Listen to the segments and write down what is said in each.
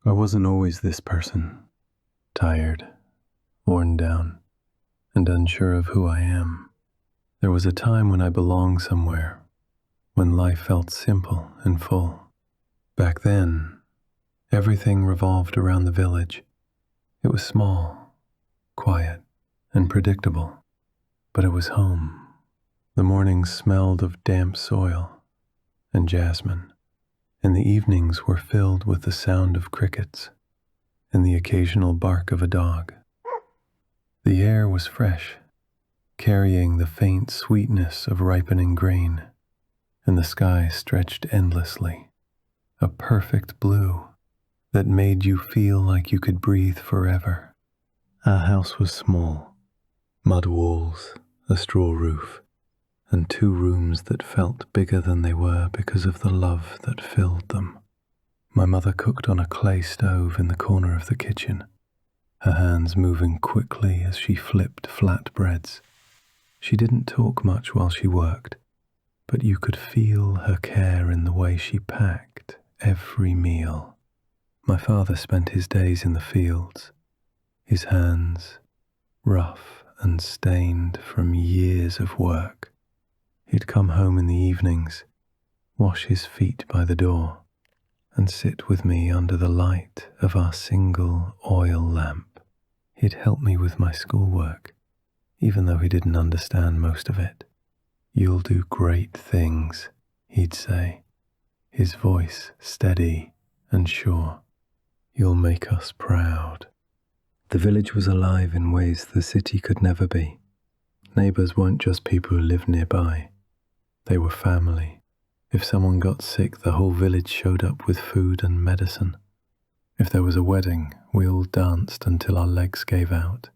I wasn't always this person, tired, worn down, and unsure of who I am. There was a time when I belonged somewhere, when life felt simple and full. Back then, everything revolved around the village. It was small, quiet, and predictable, but it was home. The mornings smelled of damp soil and jasmine, and the evenings were filled with the sound of crickets and the occasional bark of a dog. The air was fresh, carrying the faint sweetness of ripening grain, and the sky stretched endlessly, a perfect blue that made you feel like you could breathe forever. Our house was small, mud walls, a straw roof, and 2 rooms that felt bigger than they were because of the love that filled them. My mother cooked on a clay stove in the corner of the kitchen, her hands moving quickly as she flipped flat breads. She didn't talk much while she worked, but you could feel her care in the way she packed every meal. My father spent his days in the fields, his hands rough and stained from years of work. He'd come home in the evenings, wash his feet by the door, and sit with me under the light of our single oil lamp. He'd help me with my schoolwork, even though he didn't understand most of it. "You'll do great things," he'd say, his voice steady and sure. "You'll make us proud." The village was alive in ways the city could never be. Neighbors weren't just people who lived nearby. They were family. If someone got sick, the whole village showed up with food and medicine. If there was a wedding, we all danced until our legs gave out.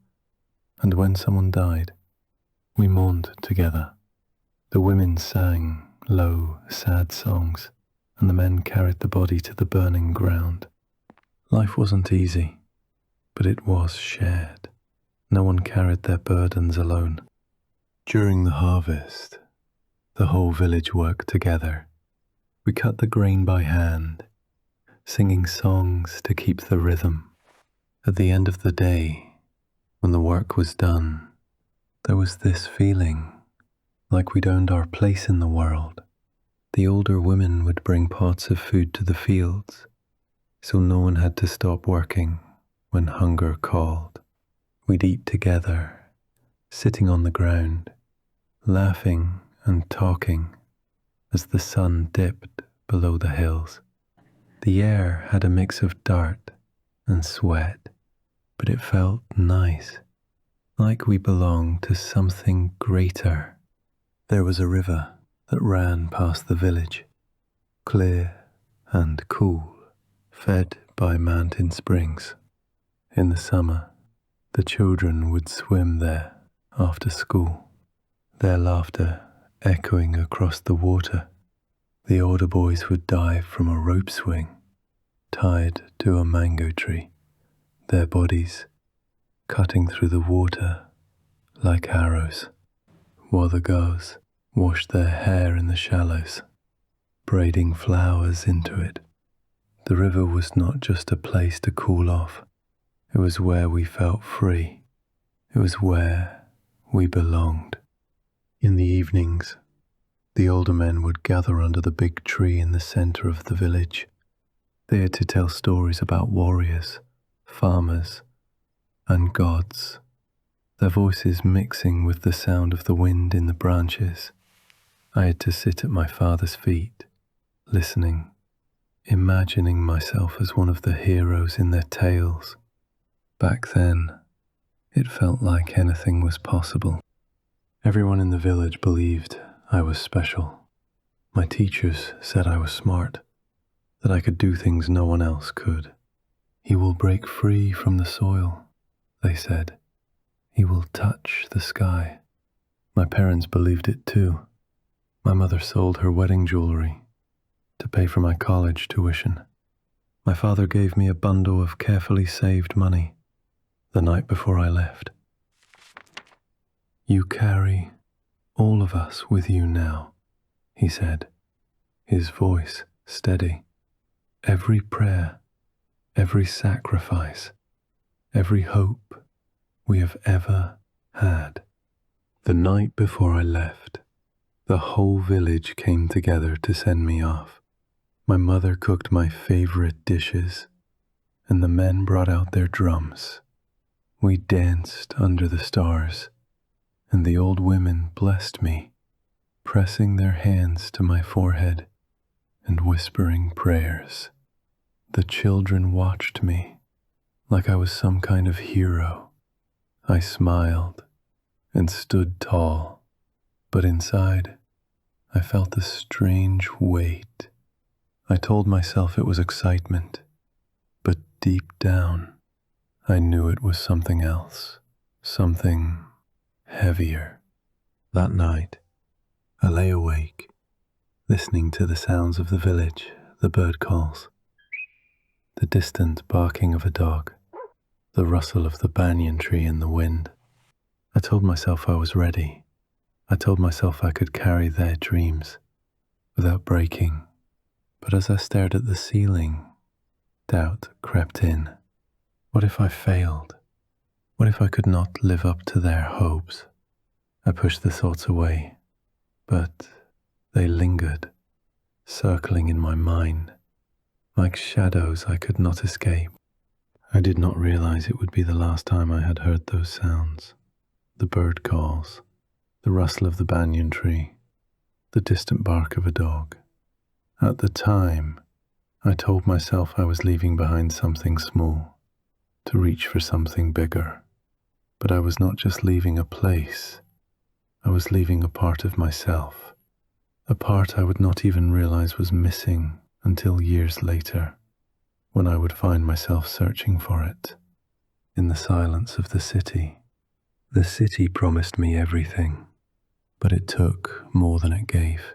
And when someone died, we mourned together. The women sang low, sad songs, and the men carried the body to the burning ground. Life wasn't easy, but it was shared. No one carried their burdens alone. During the harvest, the whole village worked together. We cut the grain by hand, singing songs to keep the rhythm. At the end of the day, when the work was done, there was this feeling like we'd owned our place in the world. The older women would bring pots of food to the fields, so no one had to stop working when hunger called. We'd eat together, sitting on the ground, laughing and talking as the sun dipped below the hills. The air had a mix of dirt and sweat, but it felt nice, like we belonged to something greater. There was a river that ran past the village, clear and cool, fed by mountain springs. In the summer, the children would swim there after school, their laughter echoing across the water. The older boys would dive from a rope swing, tied to a mango tree, their bodies cutting through the water like arrows, while the girls washed their hair in the shallows, braiding flowers into it. The river was not just a place to cool off. It was where we felt free. It was where we belonged. In the evenings, the older men would gather under the big tree in the center of the village. They had to tell stories about warriors, farmers, and gods, their voices mixing with the sound of the wind in the branches. I had to sit at my father's feet, listening, imagining myself as one of the heroes in their tales. Back then, it felt like anything was possible. Everyone in the village believed I was special. My teachers said I was smart, that I could do things no one else could. "He will break free from the soil," they said. "He will touch the sky." My parents believed it too. My mother sold her wedding jewelry to pay for my college tuition. My father gave me a bundle of carefully saved money the night before I left. "You carry all of us with you now," he said, his voice steady. "Every prayer, every sacrifice, every hope we have ever had. The night before I left, the whole village came together to send me off. My mother cooked my favorite dishes, and the men brought out their drums. We danced under the stars, and the old women blessed me, pressing their hands to my forehead and whispering prayers. The children watched me like I was some kind of hero. I smiled and stood tall, but inside I felt a strange weight. I told myself it was excitement, but deep down I knew it was something else, something heavier. That night I lay awake, listening to the sounds of the village, the bird calls, the distant barking of a dog, the rustle of the banyan tree in the wind. I told myself I was ready. I told myself I could carry their dreams without breaking. But as I stared at the ceiling, doubt crept in. What if I failed? What if I could not live up to their hopes? I pushed the thoughts away, but they lingered, circling in my mind, like shadows I could not escape. I did not realize it would be the last time I had heard those sounds. The bird calls, the rustle of the banyan tree, the distant bark of a dog. At the time, I told myself I was leaving behind something small, to reach for something bigger. But I was not just leaving a place, I was leaving a part of myself, a part I would not even realize was missing until years later, when I would find myself searching for it, in the silence of the city. The city promised me everything, but it took more than it gave.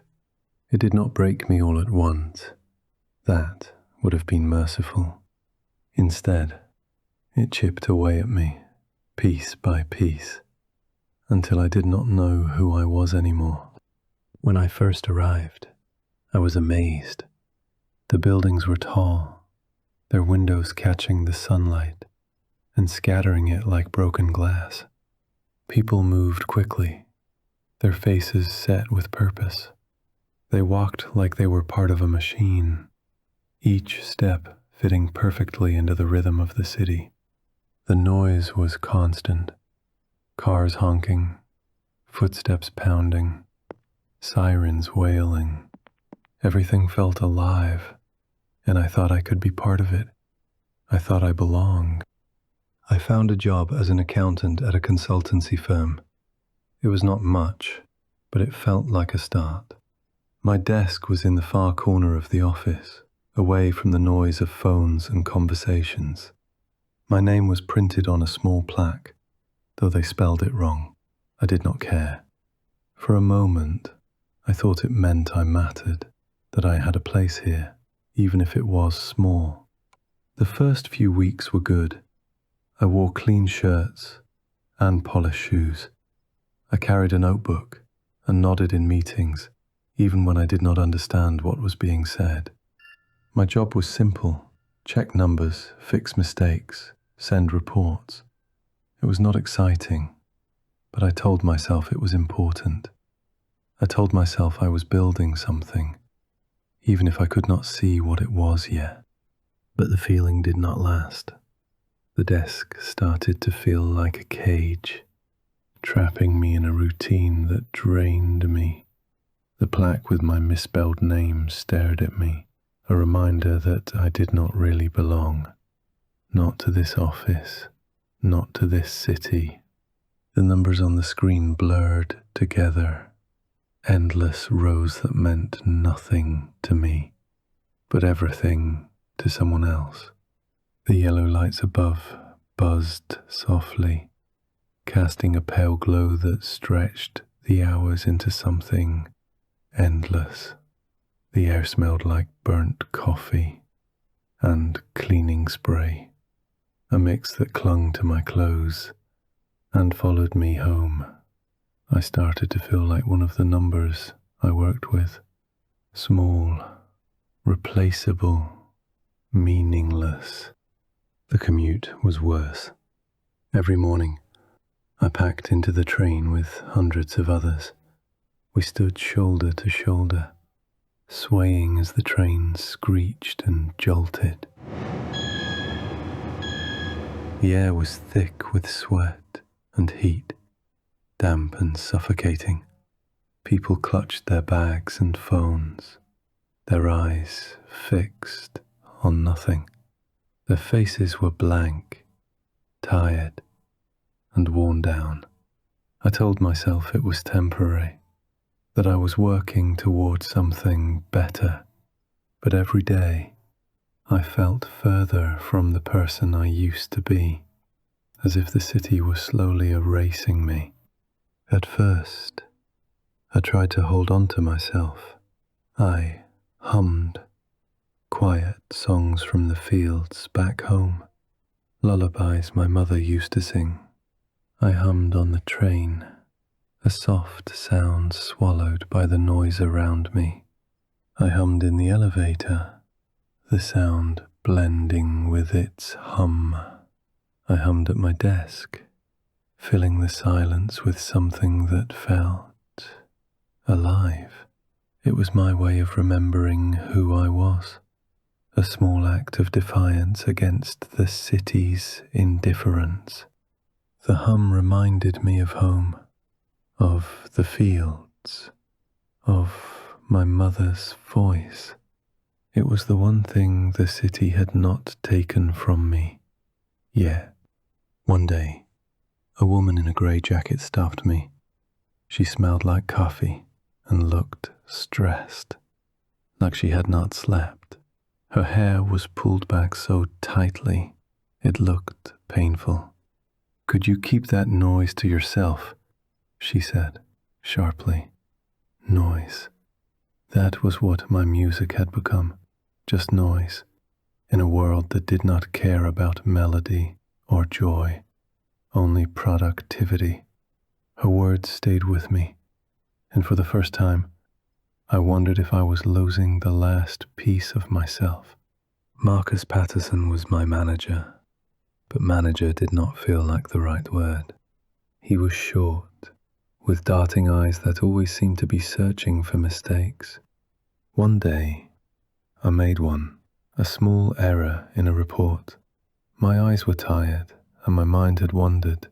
It did not break me all at once. That would have been merciful. Instead, it chipped away at me, piece by piece, until I did not know who I was anymore. When I first arrived, I was amazed. The buildings were tall, their windows catching the sunlight and scattering it like broken glass. People moved quickly, their faces set with purpose. They walked like they were part of a machine, each step fitting perfectly into the rhythm of the city. The noise was constant, cars honking, footsteps pounding, sirens wailing. Everything felt alive, and I thought I could be part of it. I thought I belonged. I found a job as an accountant at a consultancy firm. It was not much, but it felt like a start. My desk was in the far corner of the office, away from the noise of phones and conversations. My name was printed on a small plaque, though they spelled it wrong. I did not care. For a moment, I thought it meant I mattered, that I had a place here, even if it was small. The first few weeks were good. I wore clean shirts and polished shoes. I carried a notebook and nodded in meetings, even when I did not understand what was being said. My job was simple: check numbers, fix mistakes, send reports. It was not exciting, but I told myself it was important. I told myself I was building something, even if I could not see what it was yet. But the feeling did not last. The desk started to feel like a cage, trapping me in a routine that drained me. The plaque with my misspelled name stared at me, a reminder that I did not really belong. Not to this office, not to this city. The numbers on the screen blurred together, endless rows that meant nothing to me, but everything to someone else. The yellow lights above buzzed softly, casting a pale glow that stretched the hours into something endless. The air smelled like burnt coffee and cleaning spray, a mix that clung to my clothes and followed me home. I started to feel like one of the numbers I worked with, small, replaceable, meaningless. The commute was worse. Every morning, I packed into the train with hundreds of others. We stood shoulder to shoulder, swaying as the train screeched and jolted. The air was thick with sweat and heat, damp and suffocating. People clutched their bags and phones, their eyes fixed on nothing. Their faces were blank, tired, and worn down. I told myself it was temporary, that I was working towards something better, but every day I felt further from the person I used to be, as if the city was slowly erasing me. At first, I tried to hold on to myself. I hummed quiet songs from the fields back home, lullabies my mother used to sing. I hummed on the train, a soft sound swallowed by the noise around me. I hummed in the elevator, the sound blending with its hum. I hummed at my desk, filling the silence with something that felt alive. It was my way of remembering who I was, a small act of defiance against the city's indifference. The hum reminded me of home, of the fields, of my mother's voice. It was the one thing the city had not taken from me yet. One day, a woman in a grey jacket stopped me. She smelled like coffee and looked stressed, like she had not slept. Her hair was pulled back so tightly, it looked painful. "Could you keep that noise to yourself?" she said, sharply. Noise. That was what my music had become, just noise, in a world that did not care about melody or joy, only productivity. Her words stayed with me, and for the first time, I wondered if I was losing the last piece of myself. Marcus Patterson was my manager, but manager did not feel like the right word. He was short, with darting eyes that always seemed to be searching for mistakes. One day, I made one, a small error in a report. My eyes were tired, and my mind had wandered,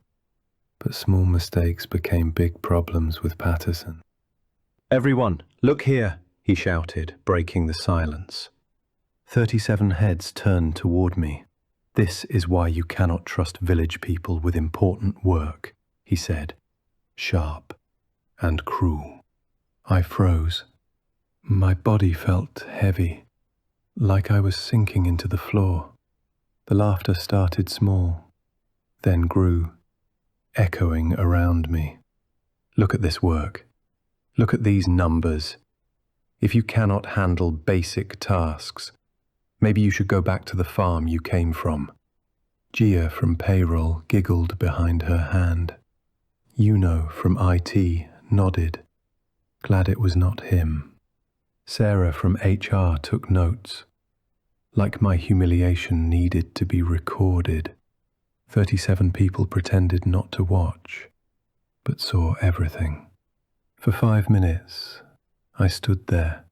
but small mistakes became big problems with Patterson. "Everyone, look here," he shouted, breaking the silence. 37 heads turned toward me. "This is why you cannot trust village people with important work," he said, sharp and cruel. I froze. My body felt heavy, like I was sinking into the floor. The laughter started small, then grew, echoing around me. "Look at this work. Look at these numbers. If you cannot handle basic tasks, maybe you should go back to the farm you came from." Gia from payroll giggled behind her hand. Yuno from IT nodded, glad it was not him. Sarah from HR took notes, like my humiliation needed to be recorded. 37 people pretended not to watch, but saw everything. For 5 minutes, I stood there,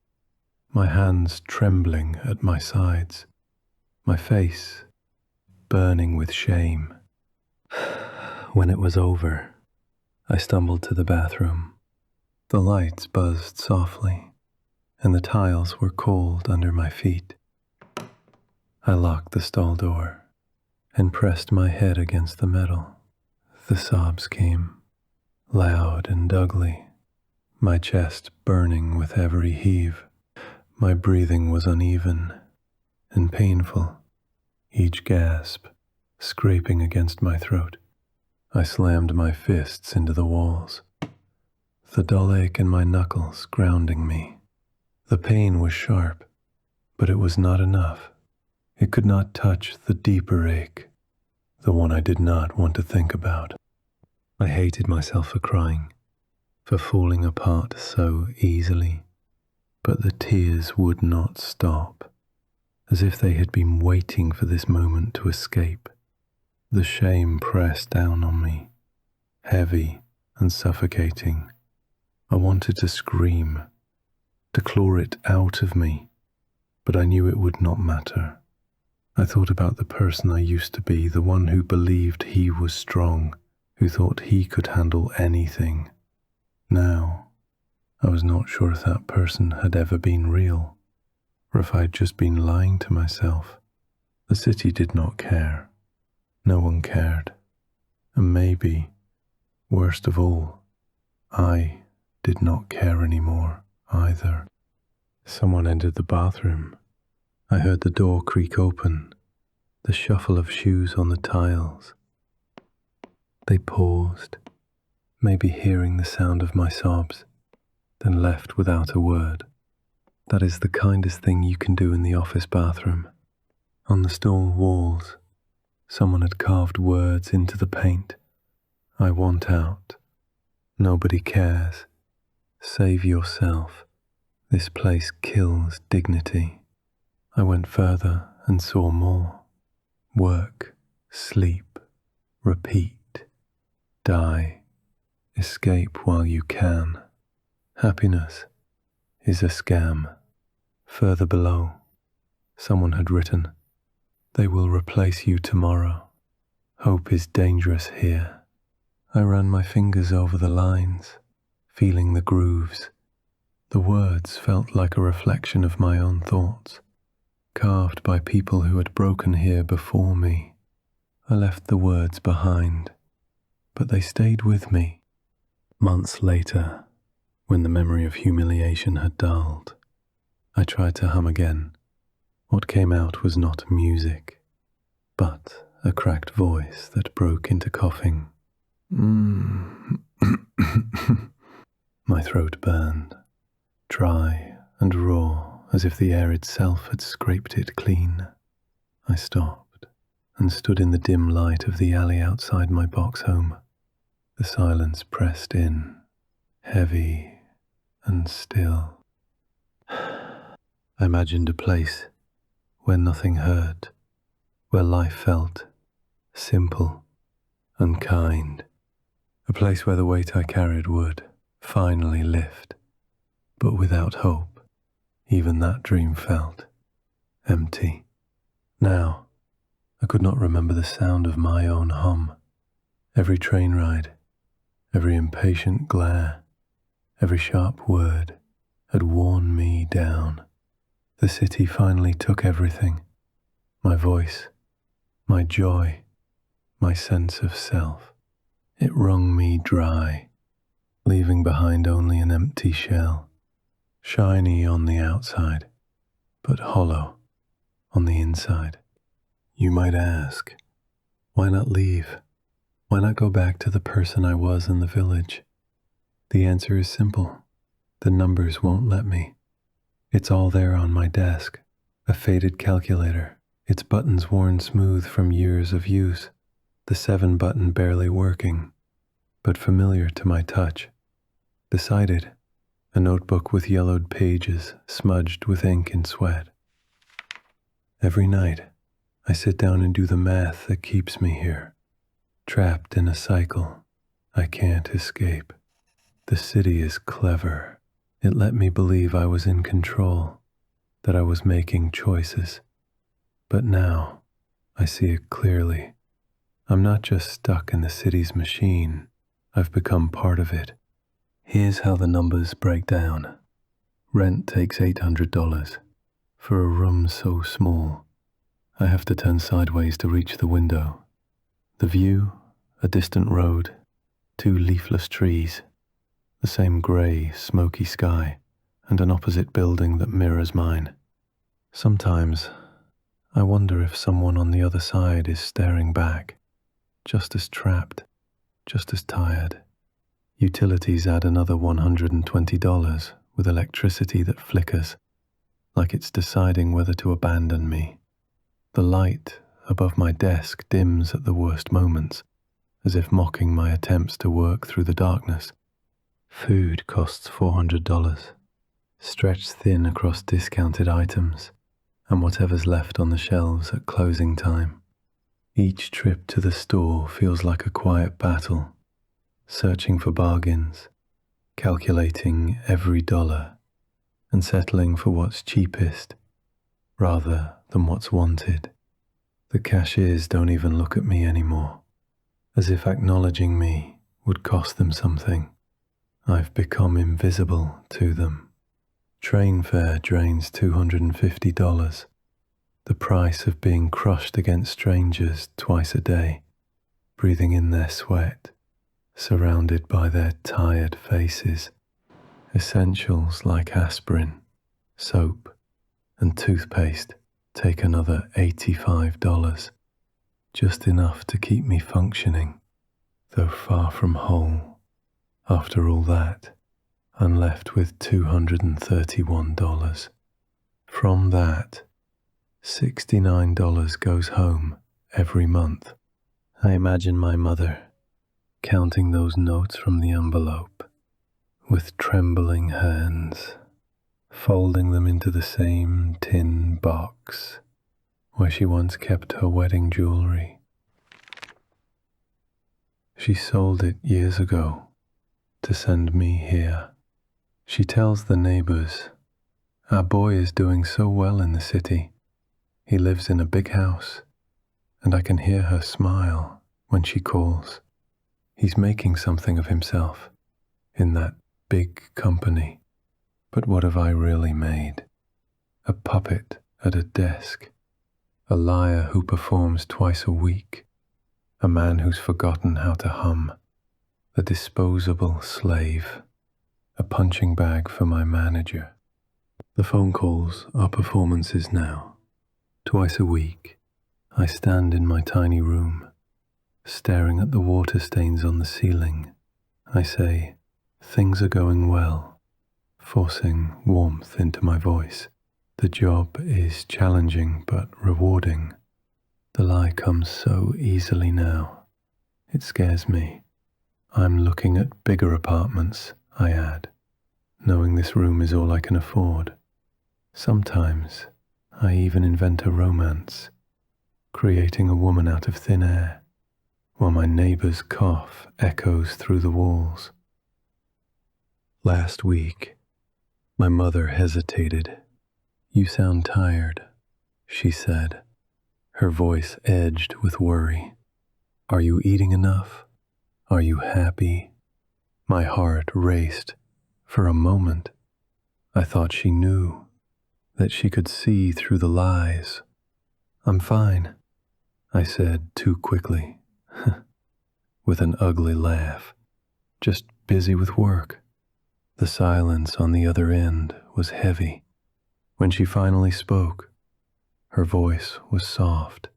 my hands trembling at my sides, my face burning with shame. When it was over, I stumbled to the bathroom. The lights buzzed softly, and the tiles were cold under my feet. I locked the stall door and pressed my head against the metal. The sobs came, loud and ugly, my chest burning with every heave. My breathing was uneven and painful, each gasp scraping against my throat. I slammed my fists into the walls, the dull ache in my knuckles grounding me. The pain was sharp, but it was not enough. It could not touch the deeper ache, the one I did not want to think about. I hated myself for crying, for falling apart so easily, but the tears would not stop. as if they had been waiting for this moment to escape. The shame pressed down on me, heavy and suffocating. I wanted to scream, to claw it out of me, but I knew it would not matter. I thought about the person I used to be, the one who believed he was strong, who thought he could handle anything. Now, I was not sure if that person had ever been real, or if I had just been lying to myself. The city did not care. No one cared. And maybe, worst of all, I did not care anymore either. Someone entered the bathroom. I heard the door creak open, the shuffle of shoes on the tiles. They paused, maybe hearing the sound of my sobs, then left without a word. That is the kindest thing you can do in the office bathroom. On the stone walls, someone had carved words into the paint. I want out. Nobody cares. Save yourself. This place kills dignity. I went further and saw more. Work, sleep, repeat, die, escape while you can. Happiness is a scam. Further below, someone had written, "They will replace you tomorrow. Hope is dangerous here." I ran my fingers over the lines, feeling the grooves. The words felt like a reflection of my own thoughts, carved by people who had broken here before me. I left the words behind, but they stayed with me. Months later, when the memory of humiliation had dulled, I tried to hum again. What came out was not music, but a cracked voice that broke into coughing. My throat burned, dry and raw, as if the air itself had scraped it clean. I stopped and stood in the dim light of the alley outside my box home. The silence pressed in, heavy and still. I imagined a place where nothing hurt, where life felt simple and kind. A place where the weight I carried would finally lift, but without hope. Even that dream felt empty. Now, I could not remember the sound of my own hum. Every train ride, every impatient glare, every sharp word had worn me down. The city finally took everything. My voice, my joy, my sense of self. It wrung me dry, leaving behind only an empty shell. Shiny on the outside, but hollow on the inside. You might ask, why not leave? Why not go back to the person I was in the village? The answer is simple. The numbers won't let me. It's all there on my desk, a faded calculator, its buttons worn smooth from years of use, the 7 button barely working, but familiar to my touch. Beside it, a notebook with yellowed pages smudged with ink and sweat. Every night, I sit down and do the math that keeps me here, trapped in a cycle I can't escape. The city is clever. It let me believe I was in control, that I was making choices. But now, I see it clearly. I'm not just stuck in the city's machine. I've become part of it. Here's how the numbers break down. Rent takes $800. For a room so small, I have to turn sideways to reach the window. The view, a distant road, 2 leafless trees, the same grey, smoky sky, and an opposite building that mirrors mine. Sometimes, I wonder if someone on the other side is staring back, just as trapped, just as tired. Utilities add another $120 with electricity that flickers, like it's deciding whether to abandon me. The light above my desk dims at the worst moments, as if mocking my attempts to work through the darkness. Food costs $400, stretched thin across discounted items. and whatever's left on the shelves at closing time. Each trip to the store feels like a quiet battle, searching for bargains, calculating every dollar, and settling for what's cheapest rather than what's wanted. The cashiers don't even look at me anymore, as if acknowledging me would cost them something. I've become invisible to them. Train fare drains $250, the price of being crushed against strangers twice a day, breathing in their sweat, surrounded by their tired faces. Essentials like aspirin, soap, and toothpaste take another $85, just enough to keep me functioning, though far from whole. After all that, I'm left with $231. From that, $69 goes home every month. I imagine my mother counting those notes from the envelope with trembling hands, folding them into the same tin box where she once kept her wedding jewelry. She sold it years ago to send me here. She tells the neighbors, "Our boy is doing so well in the city. He lives in a big house, and I can hear her smile when she calls. He's making something of himself in that big company. But what have I really made? A puppet at a desk, a liar who performs twice a week, a man who's forgotten how to hum, a disposable slave, a punching bag for my manager." The phone calls are performances now. Twice a week, I stand in my tiny room, staring at the water stains on the ceiling. I say, "Things are going well," forcing warmth into my voice. The job is challenging but rewarding. The lie comes so easily now. It scares me. I'm looking at bigger apartments, I add, knowing this room is all I can afford. Sometimes I even invent a romance, creating a woman out of thin air, while my neighbor's cough echoes through the walls. Last week, my mother hesitated. "You sound tired," she said, her voice edged with worry. "Are you eating enough? Are you happy?" My heart raced. For a moment, I thought she knew, that she could see through the lies. "I'm fine," I said too quickly, with an ugly laugh. "Just busy with work." The silence on the other end was heavy. When she finally spoke, her voice was soft,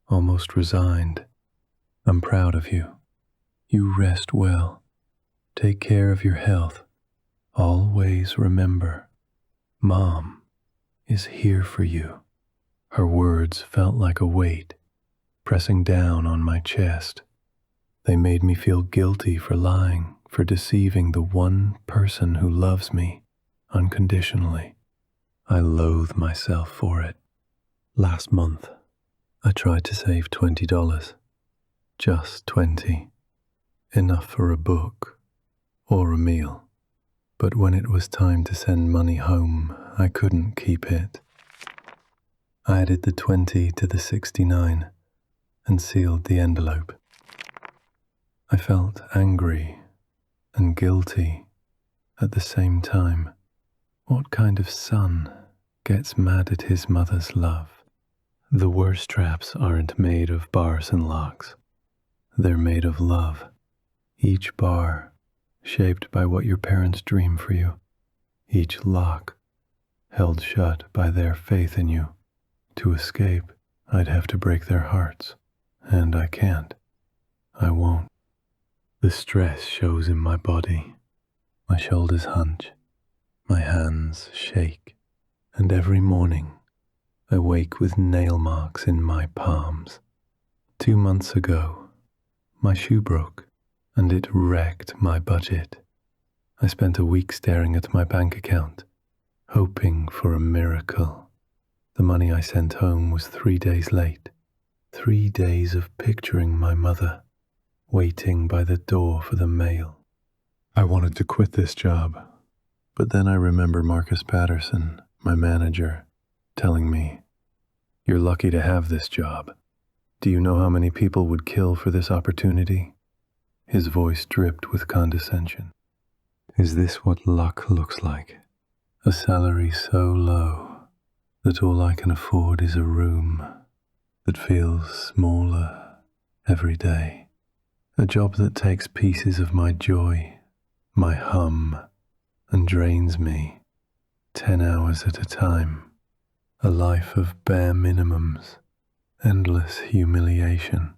almost resigned. "I'm proud of you. You rest well. Take care of your health. Always remember, Mom is here for you." Her words felt like a weight, pressing down on my chest. They made me feel guilty for lying, for deceiving the one person who loves me unconditionally. I loathe myself for it. Last month, I tried to save $20. Just 20. Enough for a book or a meal. But when it was time to send money home, I couldn't keep it. I added the 20 to the 69 and sealed the envelope. I felt angry and guilty at the same time. What kind of son gets mad at his mother's love? The worst traps aren't made of bars and locks. They're made of love. Each bar shaped by what your parents dream for you. Each lock held shut by their faith in you. To escape, I'd have to break their hearts. And I can't. I won't. The stress shows in my body. My shoulders hunch. My hands shake. And every morning, I wake with nail marks in my palms. 2 months ago, my shoe broke, and it wrecked my budget. I spent a week staring at my bank account, hoping for a miracle. The money I sent home was 3 days late. 3 days of picturing my mother, waiting by the door for the mail. I wanted to quit this job, but then I remember Marcus Patterson, my manager, telling me, "You're lucky to have this job. Do you know how many people would kill for this opportunity?" His voice dripped with condescension. "Is this what luck looks like? A salary so low that all I can afford is a room that feels smaller every day. A job that takes pieces of my joy, my hum, and drains me 10 hours at a time. A life of bare minimums, endless humiliation,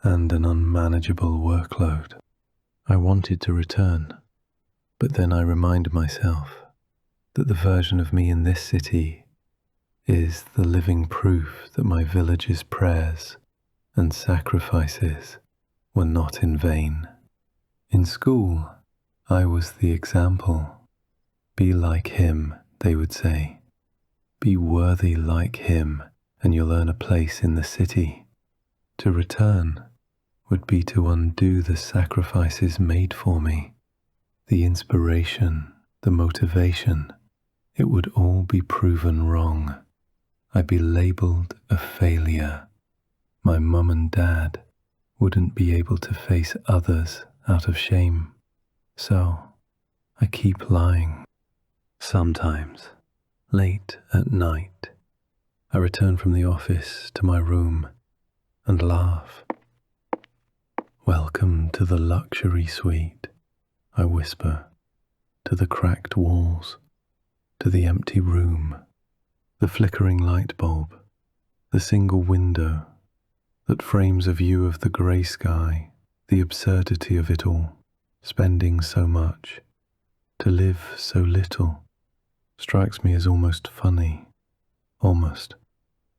and an unmanageable workload." I wanted to return, but then I remind myself that the version of me in this city is the living proof that my village's prayers and sacrifices were not in vain. In school, I was the example. Be like him, they would say. Be worthy like him, and you'll earn a place in the city. To return would be to undo the sacrifices made for me. The inspiration, the motivation, it would all be proven wrong. I'd be labelled a failure. My mum and dad wouldn't be able to face others out of shame. So I keep lying. Sometimes, late at night, I return from the office to my room and laugh. "Welcome to the luxury suite," I whisper, to the cracked walls, to the empty room, the flickering light bulb, the single window that frames a view of the grey sky, the absurdity of it all, spending so much, to live so little, strikes me as almost funny, almost.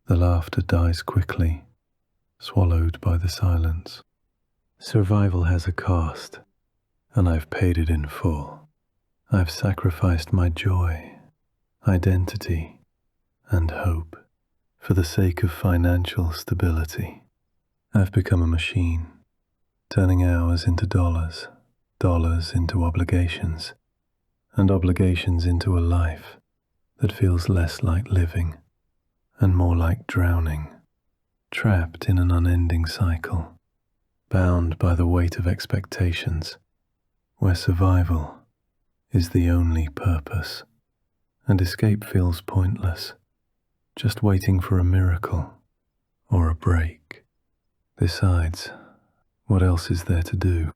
The laughter dies quickly, swallowed by the silence. Survival has a cost, and I've paid it in full. I've sacrificed my joy, identity, and hope for the sake of financial stability. I've become a machine, turning hours into dollars, dollars into obligations, and obligations into a life that feels less like living and more like drowning, trapped in an unending cycle, bound by the weight of expectations, where survival is the only purpose, and escape feels pointless, just waiting for a miracle or a break. Besides, what else is there to do?